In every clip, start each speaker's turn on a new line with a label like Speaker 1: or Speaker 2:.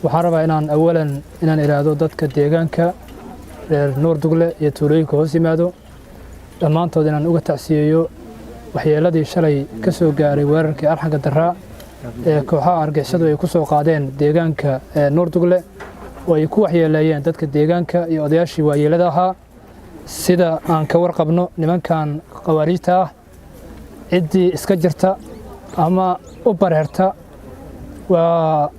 Speaker 1: waxaan rabaa inaan awalan inaan iraado dadka deegaanka reer Nuur Dugle iyo tuulooyinka hoos yimaado dhammaantood inaan uga tacsiyeeyo waxyeeladii shalay ka soo gaaray weerarkii arxanka daraa ee kooxaha argixisadu ay ku soo qaadeen deegaanka Nuur Dugle oo ay ku waxyeeleeyeen dadka deegaanka iyo odayaashii waayeelada ahaa sida aan ka warqabno nimankan qawaariijta ah ciddii iska jirta ama u bareerta waa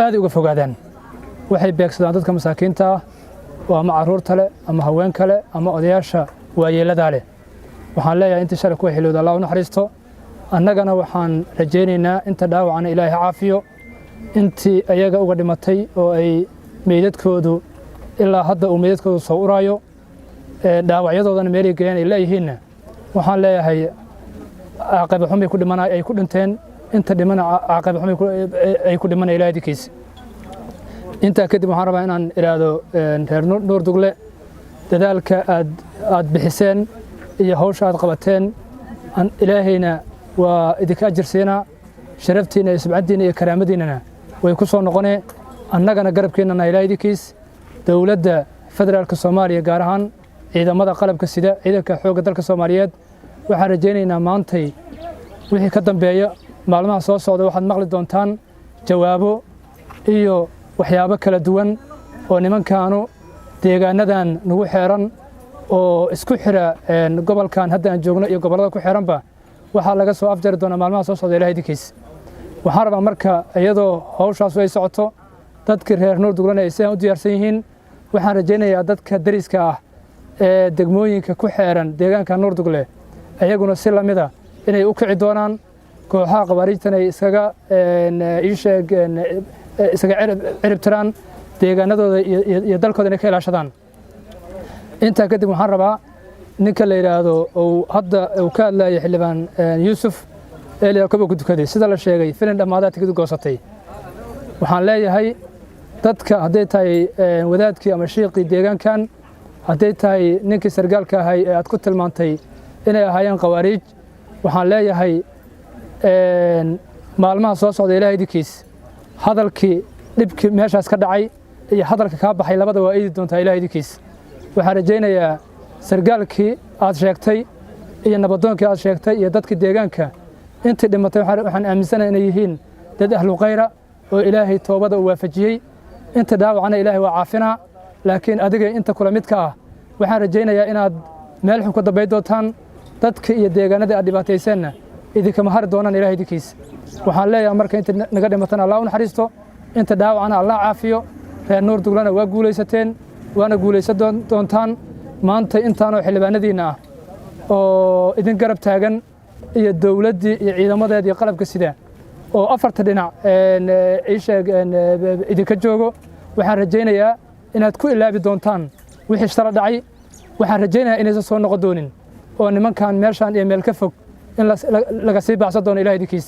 Speaker 1: aad uga fogaadaan waxay beegsadaan dadka masaakiinta ah oo ama caruurta leh ama haween kale ama odayaasha waayeelada leh waxaan leeyahay intii shalay ku xilowda Allah u naxariisto annagana waxaan rajaynaynaa inta dhaawacana Ilaahay caafiyo intii ayaga uga dhimatay oo ay meedadkoodu ilaa hadda uu meedadkoodu soo uraayo dhaawacyadoodana meelay geeyeen ay leeyihiin waxaan leeyahay caaqib xumay ku dhimanay ay ku dhinteen inta dhimana caaqib xumay ay ku dhimanay Ilaahay dikiis inta kadib waxaan rabaa inaan iraado reer Nuur Dugle dadaalka aad bixiseen iyo hawsha aad qabateen an Ilaahayna waa idinka ajirsiina sharaftiina iyo subcadiina iyo karaamadiina way ku soo noqonee annagana garabkeena Ilaahay dikiis dawladda federaalka Soomaaliya gaar ahaan ciidamada qalabka sida ciidanka xoogga dalka Soomaaliyeed waxaan rajaynaynaa maantay wixii ka dambeeya maalmaha soo socda waxaad maqli doontaan jawaabo iyo waxyaabo kala duwan oo nimankaanu deegaanadan nagu xeeran oo isku xira gobolkan hadda aan joogno iyo gobolada ku xeeranba waxa laga soo afjari doonaa maalmaha soo socda Ilaahay dikiis waxaan rabaa marka iyadoo hawshaas ay socoto dadkii reer Nuur Dugle ay u diyaarsan yihiin waxaan rajaynayaa dadka dariska ah ee degmooyinka ku xeeran deegaanka Nuur Dugle ayaguna si lamida inay u kici doonaan kooxaha qawaariijtan ay isaga ciribtiraan deegaanadooda iyo dalkooda inay ka ilaashadaan inta kadib waxaan rabaa ninka la yiraahdo oo hadda uu ka hadlayay xildhibaan Yuusuf Eeliya Kobo ku dukaday sida la sheegay filan dhamaada tigid goosatay waxaan leeyahay dadka haday tahay wadaadkii ama sheekii deegaankan haday tahay ninkii sargaalka ahay ee aad ku tilmaantay inay ahaayeen qawaariij waxaan leeyahay maalmaha soo socda Ilaahay dikiis hadalkii dhibkii meeshaas ka dhacay iyo hadalka ka baxay labada waa eedi doontaa Ilaahay dikiis waxaan rajaynayaa sargaalkii aad sheegtay iyo nabadoonkii aad sheegtay iyo dadkii deegaanka intii dhimatay waxaan aaminsanahay inay yihiin dad ahlu khayra oo Ilaahay toobada u waafajiyay inta dhaawacana Ilaahay waa caafina laakiin adiga inta kula midka ah waxaan rajaynayaa inaad meel xun ku dabay doontaan dadka iyo deegaanada aad dhibaataysanna idinka mahar doonaan Ilaahay dikiis waxaan leeyahay marka inta naga dhimatana Allah u naxariisto inta dhaawacana Allah caafiyo reer Nuur Duglena waa guulaysateen waana guulaysan doontaan maanta intaanoo xildhibaanadiina ah oo idin garab taagan iyo dawladdii iyo ciidamadeedii qalabka sida oo afarta dhinac idinka joogo waxaan rajaynayaa inaad ku ilaabi doontaan wixii shala dhacay waxaan rajaynayaa inaysan soo noqon doonin oo nimankan meeshaan iyo meel ka fog in laga sii baxsan doono Ilaahay dikiis